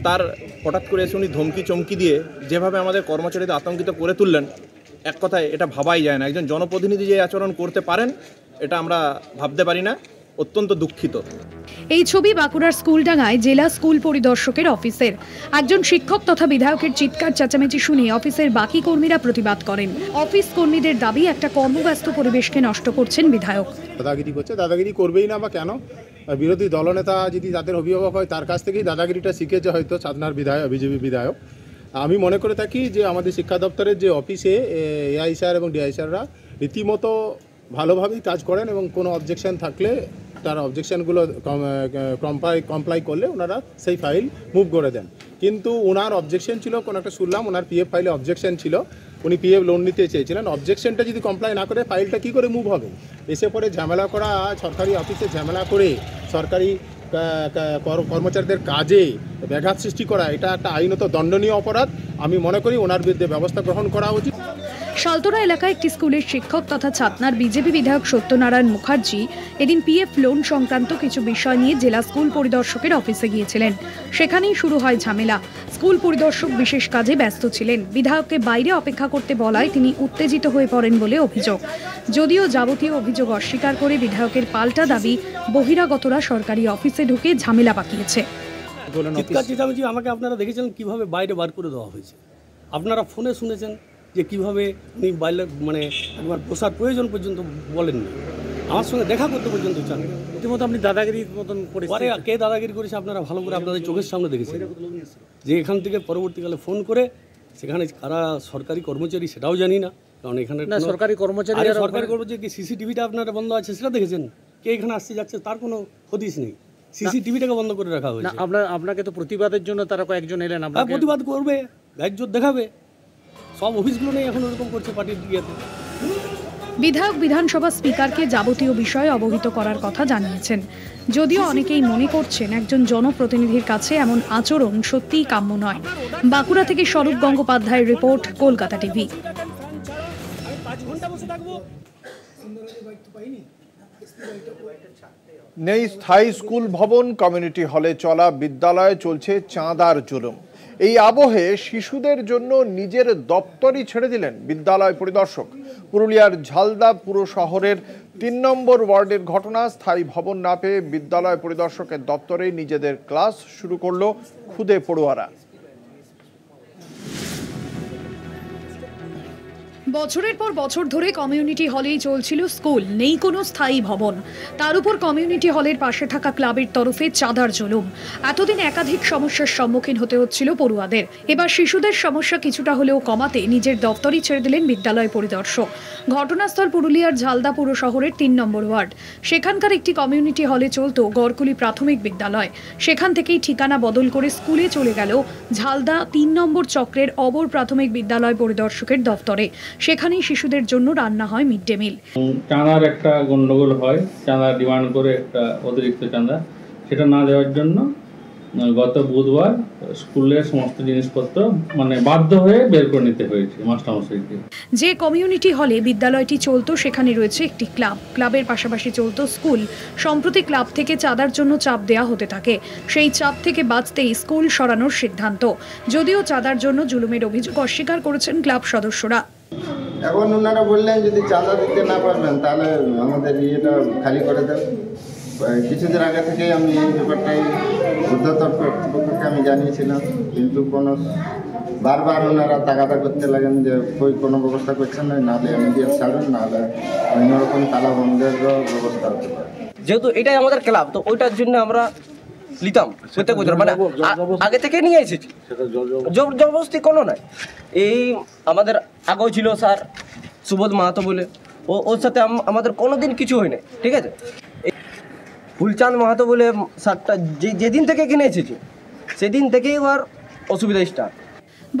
তার হঠাৎ করে এসে উনি ধমকি চমকি দিয়ে যেভাবে আমাদের কর্মচারীদের আতঙ্কিত করে তুললেন, এক কথায় এটা ভাবাই যায় না। একজন জনপ্রতিনিধি যে আচরণ করতে পারেন এটা আমরা ভাবতে পারি না। অত্যন্ত দুঃখিত। এই ছবি বাঁকুড়ার স্কুলডাঙ্গায় জেলা স্কুল পরিদর্শকের অফিসের। একজন শিক্ষক তথা বিধায়কের চিৎকার চেঁচামেচি শুনে অফিসের বাকি কর্মীরা প্রতিবাদ করেন। অফিস কর্মীদের দাবি একটা কর্মব্যস্ত পরিবেশকে নষ্ট করছেন বিধায়ক। দাদাগিরি করছে, দাদাগিরি করবেই না বা কেন? বিরোধী দলনেতা যদি তাদের অভিভাবক হয় তার কাছ থেকেই দাদাগিরিটা শিখেছে হয়তো ছাতনার বিজেপি বিধায়ক। আমি মনে করে থাকি যে আমাদের শিক্ষা দপ্তরের যে অফিসে এআই স্যার এবং ডিআই স্যাররা রীতিমতো ভালোভাবেই কাজ করেন এবং কোনো অবজেকশন থাকলে তার অবজেকশনগুলো কমপ্লাই করলে ওনারা সেই ফাইল মুভ করে দেন। কিন্তু ওনার অবজেকশন ছিল, কোনো একটা শুনলাম ওনার পিএফ ফাইলে অবজেকশন ছিল, উনি পিএফ লোন নিতে চেয়েছিলেন। অবজেকশনটা যদি কমপ্লাই না করে ফাইলটা কী করে মুভ হবে? এসে পরে ঝামেলা করা, সরকারি অফিসে ঝামেলা করে সরকারি কর্মচারীদের কাজে ব্যাঘাত সৃষ্টি করা, এটা একটা আইনত দণ্ডনীয় অপরাধ। আমি মনে করি ওনার বিরুদ্ধে ব্যবস্থা গ্রহণ করা উচিত। শালতোরা এলাকায় একটি স্কুলের শিক্ষক তথা ছাতনার বিজেপি বিধায়ক সত্যনারায়ণ মুখার্জি এদিন পিএফ লোন সংক্রান্ত কিছু বিষয় নিয়ে জেলা স্কুল পরিদর্শকের অফিসে গিয়েছিলেন। সেখানেই শুরু হয় ঝামেলা। স্কুল পরিদর্শক বিশেষ কাজে ব্যস্ত ছিলেন। বিধায়ককে বাইরে অপেক্ষা করতে বলায় তিনি উত্তেজিত হয়ে পড়েন বলে অভিযোগ। যদিও যাবতীয় অভিযোগ অস্বীকার করে বিধায়কের পাল্টা দাবি, বহিরাগতরা সরকারি অফিসে ঢুকে ঝামেলা পাকিয়েছে। চিৎকার চেঁচামেচি আমাকে আপনারা দেখেছিলেন কিভাবে বাইরে বার করে দেওয়া হয়েছে। আপনারা ফোনে শুনেছেন যে কীভাবে উনি বাইরে মানে একবার বসার প্রয়োজন পর্যন্ত বলেননি, আমার সঙ্গে দেখা করতে পর্যন্ত চান। রীতিমতো আপনি দাদাগিরির মতন পরে কে দাদাগিরি করেছে আপনারা ভালো করে আপনাদের চোখের সামনে দেখেছেন। যে এখান থেকে পরবর্তীকালে ফোন করে সেখানে কারা সরকারি কর্মচারী সেটাও জানি না, কারণ এখানে সরকারি কর্মচারী কি সিসিটিভিটা আপনারা বন্ধ আছে সেটা দেখেছেন? কে এখানে আসছে যাচ্ছে তার কোনো হদিস নেই, সিসিটিভিটাকে বন্ধ করে রাখা হয়েছে। আপনাকে তো প্রতিবাদের জন্য তারা কয়েকজন এলেন, প্রতিবাদ করবে, গাইজোর দেখাবে, সব অফিসগুলো নেই এখন ওরকম করছে পার্টির ইয়েতে। বিধায়ক বিধানসভা স্পিকারকে যাবতীয় বিষয়ে অবহিত করার কথা জানিয়েছেন। যদিও অনেকেই মনে করছেন একজন জনপ্রতিনিধির কাছে এমন আচরণ সত্যিই কাম্য নয়। বাঁকুড়া থেকে স্বরূপ গঙ্গোপাধ্যায়ের রিপোর্ট, কলকাতা টিভি। নেই স্থায়ী স্কুল ভবন, কমিউনিটি হলে চলা বিদ্যালয়ে চলছে চাঁদার জুলুম। এই আবহে শিশুদের জন্য নিজের দপ্তরই ছেড়ে দিলেন বিদ্যালয় পরিদর্শক। পুরুলিয়ার ঝালদা পুর শহরের ৩ নম্বর ওয়ার্ডের ঘটনা। স্থায়ী ভবন না পেয়ে বিদ্যালয় পরিদর্শকের দপ্তরে নিজেদের ক্লাস শুরু করলো খুদে পড়ুয়ারা। বছরের পর বছর ধরে কমিউনিটি হলেই চলছিল স্কুল, নেই কোনো স্থায়ী ভবন। তার উপর কমিউনিটি হলের পাশে থাকা ক্লাবের তরফে চাঁদার জুলুম। এতদিন একাধিক সমস্যার সম্মুখীন হতে হচ্ছিল পড়ুয়াদের। এবার শিশুদের সমস্যা কিছুটা হলেও কমাতে নিজের দপ্তরই ছেড়ে দিলেন বিদ্যালয় পরিদর্শক। ঘটনাস্থল পুরুলিয়ার ঝালদা পুর শহরের ৩ নম্বর ওয়ার্ড। সেখানকার একটি কমিউনিটি হলে চলত গড়কুলি প্রাথমিক বিদ্যালয়। সেখান থেকেই ঠিকানা বদল করে স্কুলে চলে গেল ঝালদা ৩ নম্বর চক্রের অবর প্রাথমিক বিদ্যালয় পরিদর্শকের দপ্তরে। সেখানেই শিশুদের জন্য রান্না হয় মিড ডে মিল। চাঁদার একটা গন্ডগোল হয়, চাঁদা ডিমান্ড করে একটা অতিরিক্ত চাঁদা, সেটা না দেওয়ার জন্য গত বুধবার স্কুলের সমস্ত জিনিসপত্র মানে বাধ্য হয়ে বের করে নিতে হয়েছে মাস্টারমশাইকে। যে কমিউনিটি হলে বিদ্যালয়টি চলতো সেখানে রয়েছে একটি ক্লাব, ক্লাবের পাশাপাশি চলতো স্কুল। সম্প্রতি ক্লাব থেকে চাঁদার জন্য চাপ দেয়া হতে থাকে, সেই চাপ থেকে বাঁচতেই স্কুল সরানোর সিদ্ধান্ত। যদিও চাঁদার জন্য জুলুমের অভিযোগ অস্বীকার করেছেন ক্লাব সদস্যরা। এখন ওনারা বললেন যদি চাঁদা দিতে না পারবেন তাহলে আমাদের ইয়েটা খালি করে দেন। কিছুদিন আগে থেকেই আমি এই ব্যাপারটাই ঊর্ধ্বতন কর্তৃপক্ষকে আমি জানিয়েছিলাম, কিন্তু বারবার ওনারা তাগাদা করতে লাগেন যে কোনো ব্যবস্থা করছেন না, নাহলে ইমিডিয়েট ছাড়বেন, নাহলে অন্যরকম তালা বন্ধেরও ব্যবস্থা হতে পারে। যেহেতু এটাই আমাদের ক্লাব, তো ওইটার জন্য আমরা নিতাম প্রত্যেক বছর, মানে আগে থেকে নিয়ে এসেছি, জবরদস্তি কোনো নাই। এই আমাদের আগেও ছিল স্যার সুবোধ মাহাতো বলে, ওর সাথে আমাদের কোনো দিন কিছু হয় না, ঠিক আছে। ফুলচাঁদ মাহাতো বলে স্যারটা যেদিন থেকে কিনে এসেছি সেদিন থেকেই ওর অসুবিধা স্টার্ট।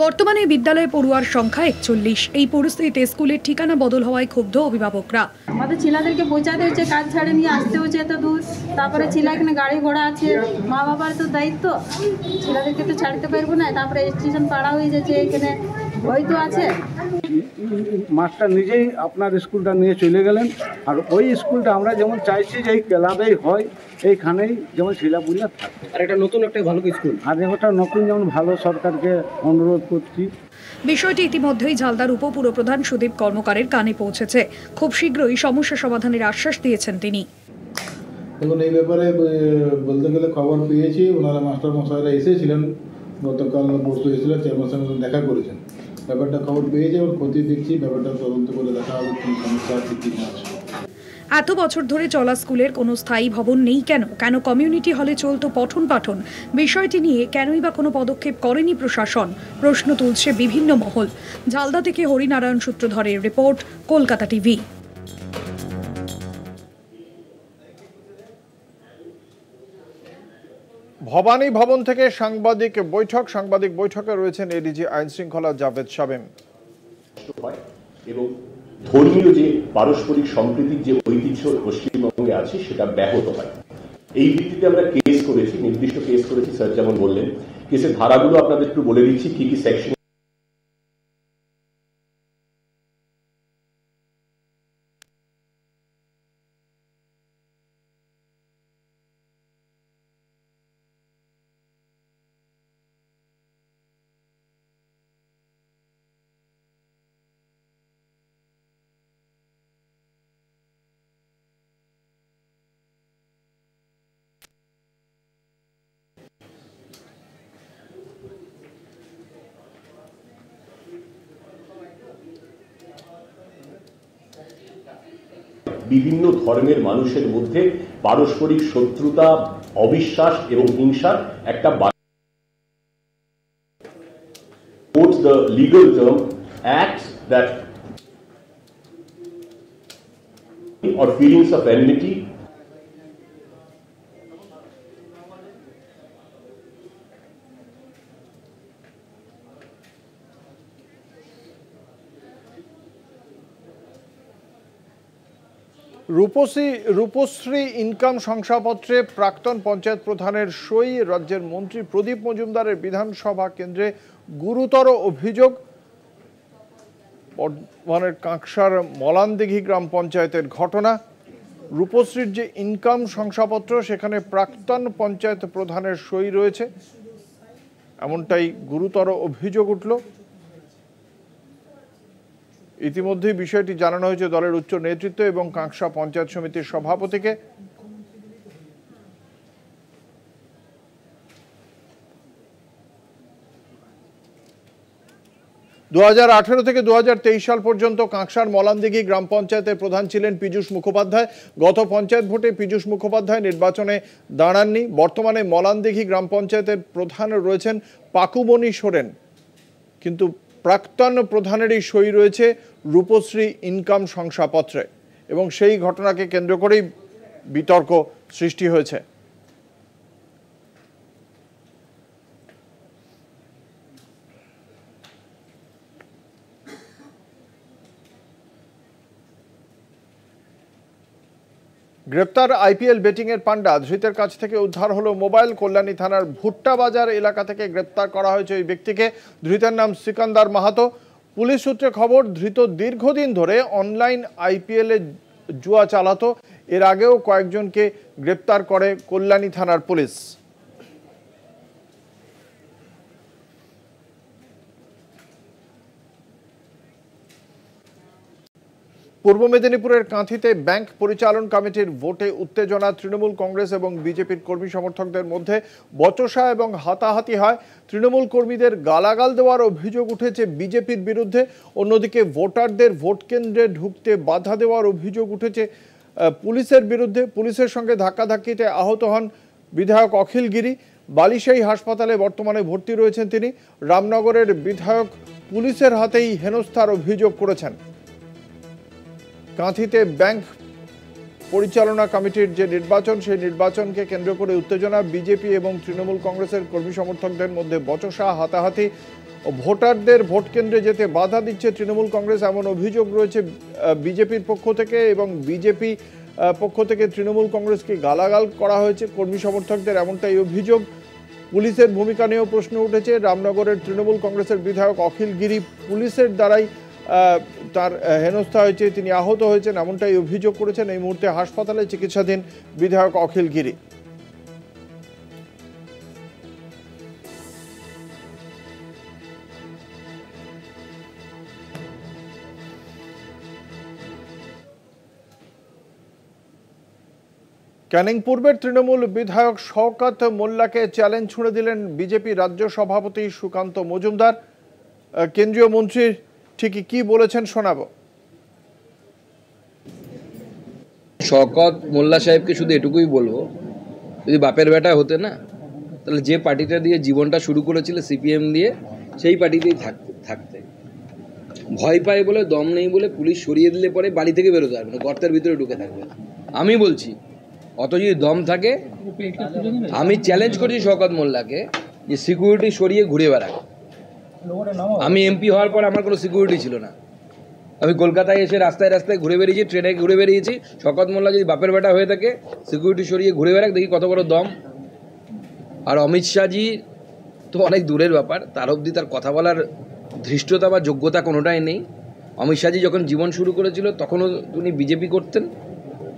বর্তমানে বিদ্যালয়ে পড়ুয়ার সংখ্যা 41। এই পরিস্থিতিতে স্কুলের ঠিকানা বদল হওয়ায় ক্ষুব্ধ অভিভাবকরা। আমাদের ছেলেদেরকে পৌঁছাতে হচ্ছে, কাজ ছাড়ে নিয়ে আসতে হচ্ছে এত দূর, তারপরে ছেলে এখানে গাড়ি ঘোড়া আছে, মা বাবার তো দায়িত্ব, ছেলেদেরকে তো ছাড়তে পারবো না। তারপরে স্টেশন পাড়া হয়ে যাচ্ছে, এখানে ওই তো আছে। মাস্টার নিজেই আপনার স্কুলটা নিয়ে চলে গেলেন, আর ওই স্কুলটা আমরা যেমন চাইছি যে এই ক্লাবেই হয়, এইখানেই যেমন ছেলেপুলে থাকে, আর এটা নতুন একটা ভালো স্কুল, আর এটা নতুন যেমন ভালো সরকারকে অনুরোধ করছি। বিষয়টি ইতিমধ্যেই ঝালদার উপপুরপ্রধান সুদীপ কর্মকারের কানে পৌঁছেছে। খুব শীঘ্রই সমস্যা সমাধানের আশ্বাস দিয়েছেন তিনি। দেখুন, এই ব্যাপারে বলতে গেলে খবর পেয়েছি, ওনারা মাস্টার মশাইরা এসেছিলেন, গতকাল পরশু এসেছিলেন, চেয়ারম্যানের সঙ্গে দেখা করেছেন। ব্যাপারটা খবর পেয়েছে এবং খতিয়ে দেখছি, ব্যাপারটা তদন্ত করে দেখা হবে কি সমস্যা আছে কি না আছে। এত বছর ধরে চলা স্কুলের কোনো স্থায়ী ভবন নেই কেন? কেন কমিউনিটি হলে চলতো পঠন পাঠন? বিষয়টি নিয়ে কেনই বা কোনো পদক্ষেপ করেনি প্রশাসন? প্রশ্ন তুলছে বিভিন্ন মহল। ঝালদা থেকে হরিনারায়ণ সূত্রধরের রিপোর্ট, কলকাতা টিভি। ভবানী ভবন থেকে সাংবাদিক বৈঠকে রয়েছেন এডিজি আইন শৃঙ্খলা জাভেদ শামীম। এবং ধর্মীয় যে পারস্পরিক সম্প্রীতির যে ঐতিহ্য পশ্চিমবঙ্গে আছে সেটা ব্যাহত হয়। এই ভিত্তিতে আমরা কেস করেছি, নির্দিষ্ট কেস করেছি। স্যার যেমন বললেন, কেসের ধারাগুলো আপনাদের একটু বলে দিচ্ছি কি কি সেকশন। বিভিন্ন ধর্মের মানুষের মধ্যে পারস্পরিক শত্রুতা, অবিশ্বাস এবং হিংসার একটা the legal term acts that or feelings of enmity Rupashree income শংসাপত্রে প্রাক্তন পঞ্চায়েত প্রধানের সই, রাজ্যের মন্ত্রী প্রদীপ মজুমদারের বিধানসভা কেন্দ্রে গুরুতর অভিযোগ। বর্ধমানের কাঁকসার মলানদিঘি গ্রাম পঞ্চায়েতের ঘটনা। রূপশ্রীর যে ইনকাম শংসাপত্র সেখানে প্রাক্তন পঞ্চায়েত প্রধানের সই রয়েছে, এমনটাই গুরুতর অভিযোগ উঠল। ইতিমধ্যেই বিষয়টি জানানো হয়েছে দলের উচ্চ নেতৃত্ব এবং কাঁকসা পঞ্চায়েত সমিতির সভাপতিকে। দু থেকে 2023 সাল পর্যন্ত কাঁকসার মলানদিঘি গ্রাম পঞ্চায়েতের প্রধান ছিলেন পীযূষ মুখোপাধ্যায়। গত পঞ্চায়েত ভোটে পীযূষ মুখোপাধ্যায় নির্বাচনে দাঁড়াননি। বর্তমানে মলানদিঘি গ্রাম পঞ্চায়েতের প্রধান রয়েছেন পাকুমণি সোরেন, কিন্তু প্রাক্তন প্রধানেরই সই রয়েছে রূপশ্রী ইনকাম শংসাপত্রে, এবং সেই ঘটনাকে কেন্দ্র করেই বিতর্ক সৃষ্টি হয়েছে। গ্রেপ্তার আইপিএল বেটিংয়ের পান্ডা ধৃতের কাছ থেকে উদ্ধার হলো মোবাইল। কল্যাণী থানার ভুট্টা বাজার এলাকা থেকে গ্রেপ্তার করা হয়েছে ওই ব্যক্তিকে। ধৃতের নাম সিকান্দার মাহাতো। পুলিশ সূত্রে খবর, ধৃত দীর্ঘদিন ধরে অনলাইন আইপিএলে জুয়া চালাতো। এর আগেও কয়েকজনকে গ্রেপ্তার করে কল্যাণী থানার পুলিশ। পূর্ব মেদিনীপুরের কাঁথিতে ব্যাংক পরিচালন কমিটির ভোটে উত্তেজনা। তৃণমূল কংগ্রেস এবং বিজেপির কর্মী সমর্থকদের মধ্যে বচসা এবং হাতাহাতি হয়। তৃণমূল কর্মীদের গালাগাল দেওয়ার অভিযোগ উঠেছে বিজেপির বিরুদ্ধে। অন্যদিকে ভোটারদের ভোট কেন্দ্রে ঢুকতে বাধা দেওয়ার অভিযোগ উঠেছে পুলিশের বিরুদ্ধে। পুলিশের সঙ্গে ধাক্কাধাক্কিতে আহত হন বিধায়ক অখিল গিরি। বালিশাহী হাসপাতালে বর্তমানে ভর্তি রয়েছেন তিনি। রামনগরের বিধায়ক পুলিশের হাতেই হেনস্থার অভিযোগ করেছেন। কাঁথিতে ব্যাংক পরিচালনা কমিটির যে নির্বাচন, সেই নির্বাচনকে কেন্দ্র করে উত্তেজনা। বিজেপি এবং তৃণমূল কংগ্রেসের কর্মী সমর্থকদের মধ্যে বচসা, হাতাহাতি। ভোটারদের ভোট কেন্দ্রে যেতে বাধা দিচ্ছে তৃণমূল কংগ্রেস, এমন অভিযোগ রয়েছে বিজেপির পক্ষ থেকে। এবং বিজেপি পক্ষ থেকে তৃণমূল কংগ্রেসকে গালাগাল করা হয়েছে কর্মী সমর্থকদের, এমনটাই অভিযোগ। পুলিশের ভূমিকা নিয়েও প্রশ্ন উঠেছে। রামনগরের তৃণমূল কংগ্রেসের বিধায়ক অখিল গিরি পুলিশের দ্বারাই তার হেনস্থা হয়েছে, তিনি আহত হয়েছেন, এমনটাই অভিযোগ করেছেন। এই মুহূর্তে হাসপাতালে চিকিৎসাধীন বিধায়ক অখিল গিরি। ক্যানিং পূর্বের তৃণমূল বিধায়ক শওকত মোল্লাকে চ্যালেঞ্জ ছুড়ে দিলেন বিজেপি রাজ্য সভাপতি সুকান্ত মজুমদার। কেন্দ্রীয় মন্ত্রীর ঠিকই কি বলেছেন শোনাবো। শওকত মোল্লা সাহেবকে শুধু এটুকুই বলবো, যদি বাপের বেটা হতে না, তাহলে যে পার্টিটা দিয়ে জীবনটা শুরু করেছিল সিপিএম দিয়ে, সেই পার্টিতেই থাকতে। ভয় পায় বলে, দম নেই বলে পুলিশ সরিয়ে দিলে পরে বাড়ি থেকে বেরোতে পারবে না, গর্তের ভিতরে ঢুকে থাকবে। আমি বলছি, অত যদি দম থাকে, আমি চ্যালেঞ্জ করছি শওকত মোল্লাকে যে সিকিউরিটি সরিয়ে ঘুরে বেড়াক। আমি এমপি হওয়ার পর আমার কোনো সিকিউরিটি ছিল না। আমি কলকাতায় এসে রাস্তায় রাস্তায় ঘুরে বেরিয়েছি, ট্রেনে ঘুরে বেরিয়েছি। শওকত মোল্লা যদি বাপের বেটা হয়ে থাকে, সিকিউরিটি সরিয়ে ঘুরে বেড়াক, দেখি কত বড় দম। আর অমিত শাহজি তো অনেক দূরের ব্যাপার, তার অবধি তার কথা বলার ধৃষ্টতা বা যোগ্যতা কোনোটাই নেই। অমিত শাহজি যখন জীবন শুরু করেছিল, তখনও তিনি বিজেপি করতেন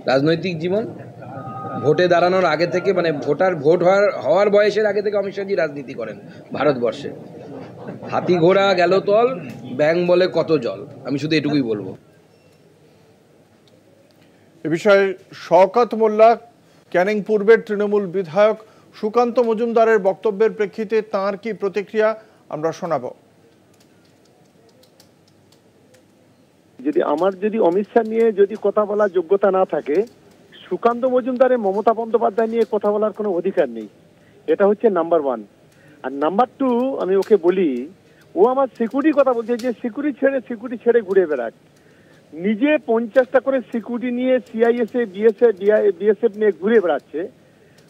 রাজনৈতিক জীবন। ভোটে দাঁড়ানোর আগে থেকে, মানে ভোট হওয়ার বয়সের আগে থেকে অমিত শাহজি রাজনীতি করেন ভারতবর্ষে। হাতি ঘোড়া গেল তল, ব্যাং বলে কত জল। আমি শুধু এটুকুই বলবো। এ বিষয়ে শওকত মোল্লা, ক্যানিং পূর্বের তৃণমূল বিধায়ক সুকান্ত মজুমদারের বক্তব্যের প্রেক্ষিতে তাঁর কি প্রতিক্রিয়া আমরা শোনাবো। যদি অমিত শাহ নিয়ে যদি কথা বলার যোগ্যতা না থাকে, সুকান্ত মজুমদারের মমতা বন্দ্যোপাধ্যায় নিয়ে কথা বলার কোনো অধিকার নেই। এটা হচ্ছে নাম্বার 1। আর নাম্বার 2, আমি ওকে বলি, ও আমার সিকিউরিটির কথা বলছে যে সিকিউরিটি ছেড়ে ঘুরে বেড়াক। নিজে 50টা করে সিকিউরিটি নিয়ে সিআইএসএ, বিএসএফ নিয়ে ঘুরে বেড়াচ্ছে,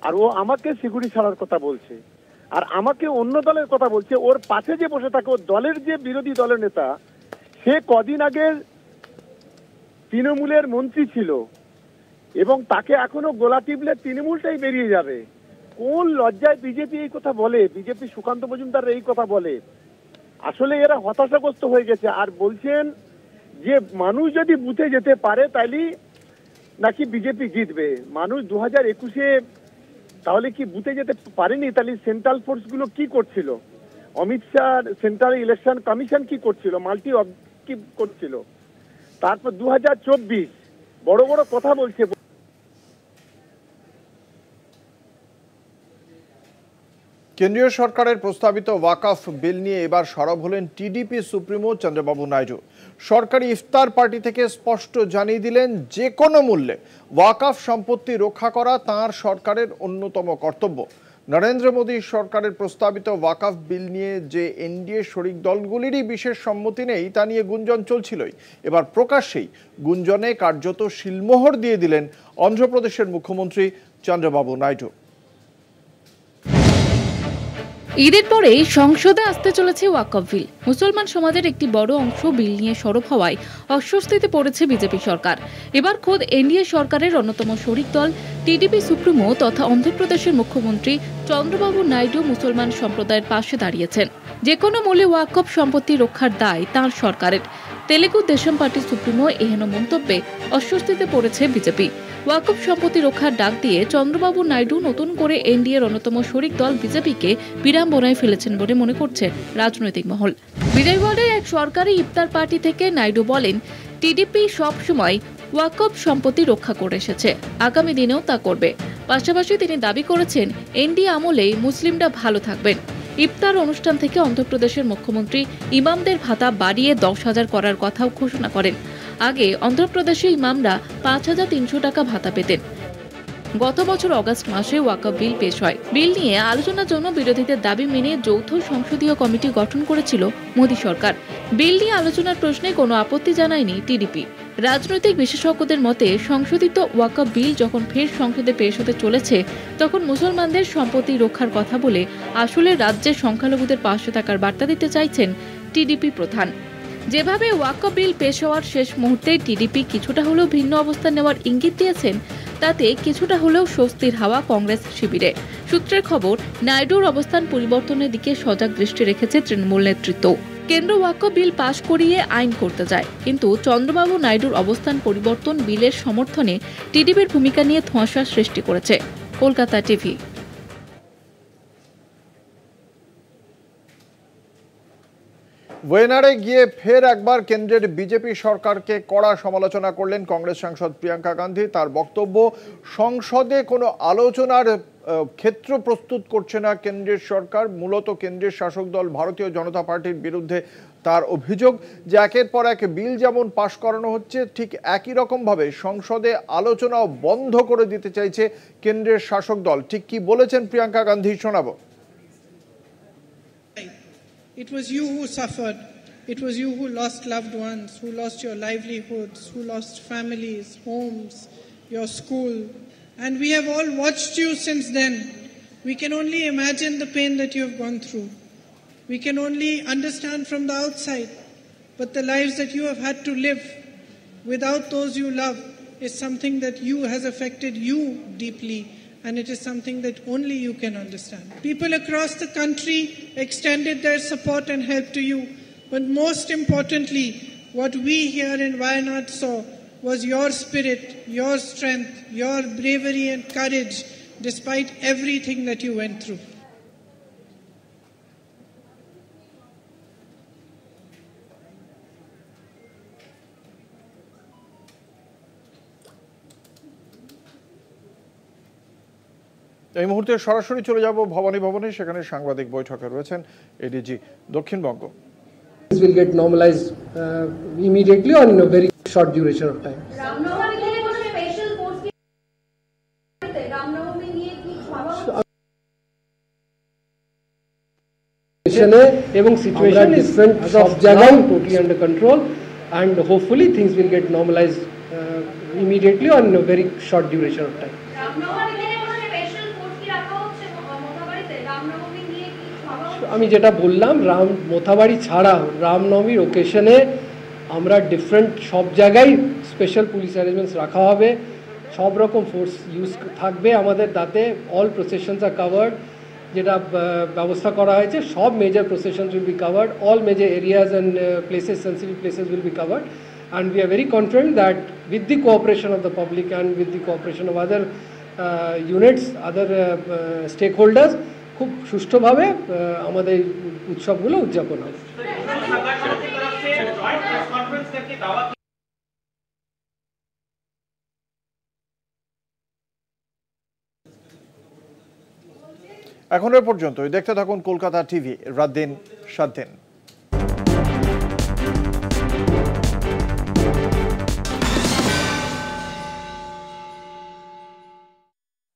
আর ও আমাকে সিকিউরিটি ছাড়ার কথা বলছে, আর আমাকে অন্য দলের কথা বলছে। ওর পাশে যে বসে থাকে, ওর দলের যে বিরোধী দলের নেতা, সে কদিন আগে তৃণমূলের মন্ত্রী ছিল, এবং তাকে এখনো গোলা টিপলে তৃণমূলটাই বেরিয়ে যাবে। কোন লজ্জায় বিজেপি এই কথা বলে, বিজেপি সুকান্ত মজুমদার এই কথা বলে? আসলে এরা হতাশাগ্রস্ত হয়ে গেছে। আর বলছেন যে মানুষ যদি বুথে যেতে পারে তাইলে নাকি বিজেপি জিতবে। মানুষ 2021-এ তাহলে কি বুথে যেতে পারেনি? তাহলে সেন্ট্রাল ফোর্সগুলো কি করছিল? Amit Shah central election commission কি করছিল? মাল্টি কি করছিল? তারপর 2024 বড় বড় কথা বলছে। কেন্দ্রীয় সরকারের প্রস্তাবিত ওয়াকফ বিল নিয়ে এবার সরব হলেন টিডিপি সুপ্রিমো চন্দ্রবাবু নাইডু। সরকারি ইফতার পার্টি থেকে স্পষ্ট জানিয়ে দিলেন, যে কোনো মূল্যে ওয়াকফ সম্পত্তি রক্ষা করা তাঁর সরকারের অন্যতম কর্তব্য। নরেন্দ্র মোদী সরকারের প্রস্তাবিত ওয়াকফ বিল নিয়ে যে এনডিএ শরিক দলগুলিরই বিশেষ সম্মতি নেই, তা নিয়ে গুঞ্জন চলছিলই। এবার প্রকাশ্যেই গুঞ্জনে কার্যত শিলমোহর দিয়ে দিলেন অন্ধ্রপ্রদেশের মুখ্যমন্ত্রী চন্দ্রবাবু নাইডু। ঈদের পরেই সংসদে আসতে চলেছে ওয়াকফ বিল। মুসলমান সমাজের একটি বড় অংশ বিল নিয়ে সরব হওয়ায় অস্বস্তিতে পড়েছে বিজেপি সরকার। এবার খোদ এনডিএ সরকারের অন্যতম শরিক দল টিডিপি সুপ্রিমো তথা অন্ধ্রপ্রদেশের মুখ্যমন্ত্রী চন্দ্রবাবু নাইডু মুসলমান সম্প্রদায়ের পাশে দাঁড়িয়েছেন। যে কোনো মূল্যে ওয়াকফ সম্পত্তি রক্ষার দায় তাঁর সরকারের। তেলেগু দেশম পার্টি সুপ্রিমো এহেন মন্তব্যে অস্বস্তিতে পড়েছে বিজেপি। ওয়াকফ সম্পত্তি রক্ষার ডাক দিয়ে চন্দ্রবাবু নাইডু নতুন করে এনডিএর অন্যতম শরিক দল বিজেপিকে বিড়ম্বনায় ফেলেছেন বলে মনে করছে রাজনৈতিক মহল। বিজয়ওয়াড়ের এক সরকারি ইফতার পার্টি থেকে নাইডু বলেন, টিডিপি সবসময় ওয়াকফ সম্পত্তি রক্ষা করে এসেছে, আগামী দিনেও তা করবে। পাশাপাশি তিনি দাবি করেছেন, এনডিএ আমলেই মুসলিমরা ভালো থাকবেন। ইফতার অনুষ্ঠান থেকে অন্ধ্রপ্রদেশের মুখ্যমন্ত্রী ইমামদের ভাতা বাড়িয়ে 10,000 করার কথাও ঘোষণা করেন। আগে অন্ধ্রপ্রদেশে ইমামরা 5,300 টাকা ভাতা পেতেন। গত বছর অগাস্ট মাসে ওয়াকফ বিল পেশ হয়। বিল নিয়ে আলোচনার জন্য বিরোধীদের দাবি মেনে যৌথ সংসদীয় কমিটি গঠন করেছিল মোদী সরকার। বিল নিয়ে আলোচনার প্রশ্নে কোনো আপত্তি জানায়নি টিডিপি। রাজনৈতিক বিশেষজ্ঞদের মতে, সংশোধিত ওয়াকফ বিল যখন ফের সংসদে পেশ হতে চলেছে, তখন মুসলমানদের সম্পত্তি রক্ষার কথা বলে আসলে রাজ্যের সংখ্যালঘুদের পাশে থাকার বার্তা দিতে চাইছেন টিডিপি প্রধান। যেভাবে ওয়াকফ বিল পেশ হওয়ার শেষ মুহূর্তে টিডিপি কিছুটা হলেও ভিন্ন অবস্থান নেওয়ার ইঙ্গিত দিয়েছেন, তাতে কিছুটা হলেও স্বস্তির হাওয়া কংগ্রেস শিবিরে। সূত্রের খবর, নাইডুর অবস্থান পরিবর্তনের দিকে সজাগ দৃষ্টি রেখেছে তৃণমূল নেতৃত্ব। কেন্দ্র ওয়াকফ বিল পাশ করিয়ে আইন করতে যায়, কিন্তু চন্দ্রবাবু নাইডুর অবস্থান পরিবর্তন বিলের সমর্থনে টিডিপির ভূমিকা নিয়ে ধোঁয়াশা সৃষ্টি করেছে। কলকাতা টিভি। ওয়েনারে গিয়ে ফের একবার কেন্দ্রের বিজেপি সরকারকে কড়া সমালোচনা করলেন কংগ্রেস সাংসদ প্রিয়াঙ্কা গান্ধী। তার বক্তব্য, সংসদে কোনো আলোচনার ক্ষেত্র প্রস্তুত করছে না কেন্দ্রের সরকার। মূলত কেন্দ্রের শাসক দল ভারতীয় জনতা পার্টির বিরুদ্ধে তার অভিযোগ যে একের পর এক বিল যেমন পাশ করানো হচ্ছে, ঠিক একই রকমভাবে সংসদে আলোচনাও বন্ধ করে দিতে চাইছে কেন্দ্রের শাসক দল। ঠিক কি বলেছেন প্রিয়াঙ্কা গান্ধী, শোনাবো। It was you who suffered. It was you who lost loved ones, who lost your livelihoods, who lost families, homes, your school. And we have all watched you since then. We can only imagine the pain that you have gone through. We can only understand from the outside. But the lives that you have had to live without those you love is something that has affected you deeply. And it is something that only you can understand. People across the country extended their support and help to you. But most importantly, what we here in Wayanad saw was your spirit, your strength, your bravery and courage despite everything that you went through. এই মুহূর্তে সরাসরি চলে যাব ভবানী ভবনে। সেখানে সাংবাদিক বৈঠকে রয়েছেন ADG Dakshinbanga. This will get normalized immediately or in a very short duration of time. এবং সিচুয়েশন ডিফারেন্ট সব জায়গায় totally under control and hopefully things will get normalized immediately or in a very short duration of time. আমি যেটা বললাম, মোথাবাড়ি ছাড়া রামনবমীর ওকেশনে আমরা different সব জায়গায় স্পেশাল পুলিশ অ্যারেঞ্জমেন্টস রাখা হবে, সব রকম ফোর্স ইউজ থাকবে আমাদের, তাতে অল প্রসেশনস আর কাভার্ড। যেটা ব্যবস্থা করা হয়েছে, সব major processions will be covered, all major areas and places, sensitive places will be covered, and we are very confident that with the cooperation of the public and with the cooperation of other units, other stakeholders, খুব সুষ্ঠুভাবে আমাদের উৎসবগুলো উদযাপন হবে। এখনো পর্যন্ত দেখতে থাকুন কলকাতা টিভি, রাত দিন 7 দিন।